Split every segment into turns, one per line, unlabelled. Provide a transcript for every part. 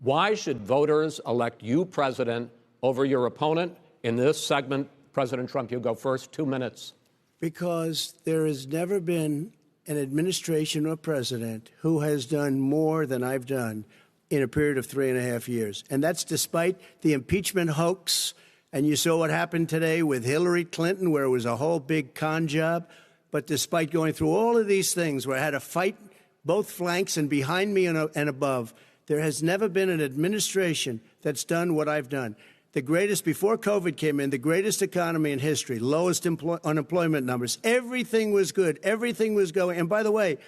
Why should voters elect you president over your opponent? In this segment, President Trump, you go first. 2 minutes.
Because there has never been an administration or president who has done more than I've done in a period of 3.5 years. And that's despite the impeachment hoax. And you saw what happened today with Hillary Clinton, where it was a whole big con job. But despite going through all of these things, where I had to fight both flanks and behind me and above, there has never been an administration that's done what I've done. The greatest, before COVID came in, the greatest economy in history, lowest unemployment numbers. Everything was good. Everything was going. And by the way,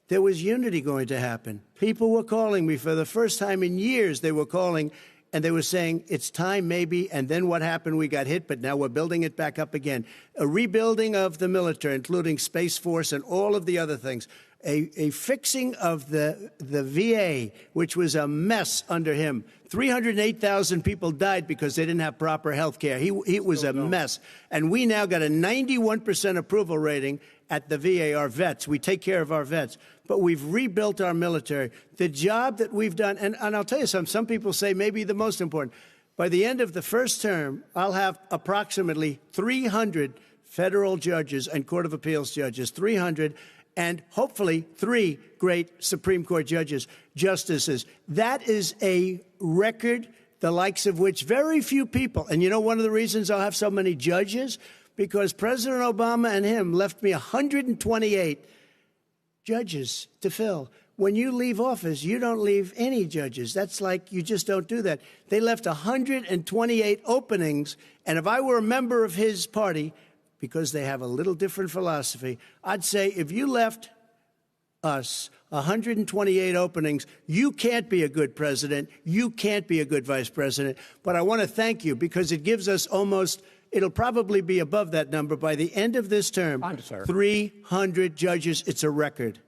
there was unity going to happen. People were calling me for the first time in years. They were calling and they were saying, it's time maybe. And then what happened? We got hit, but now we're building it back up again. A rebuilding of the military, including Space Force and all of the other things. A fixing of the VA, which was a mess under him. 308,000 people died because they didn't have proper health care. It was a mess. And we now got a 91% approval rating at the VA, our vets. We take care of our vets. But we've rebuilt our military. The job that we've done, and I'll tell you something, some people say maybe the most important. By the end of the first term, I'll have approximately 300 federal judges and Court of Appeals judges, 300, and hopefully 3 great Supreme Court justices. That is a record, the likes of which very few people, and you know one of the reasons I'll have so many judges? Because President Obama and him left me 128 judges to fill. When you leave office, you don't leave any judges. That's like you just don't do that. They left 128 openings, and if I were a member of his party, because they have a little different philosophy, I'd say if you left us 128 openings, you can't be a good president, you can't be a good vice president. But I want to thank you because it gives us almost, it'll probably be above that number by the end of this term, 300 judges. It's a record.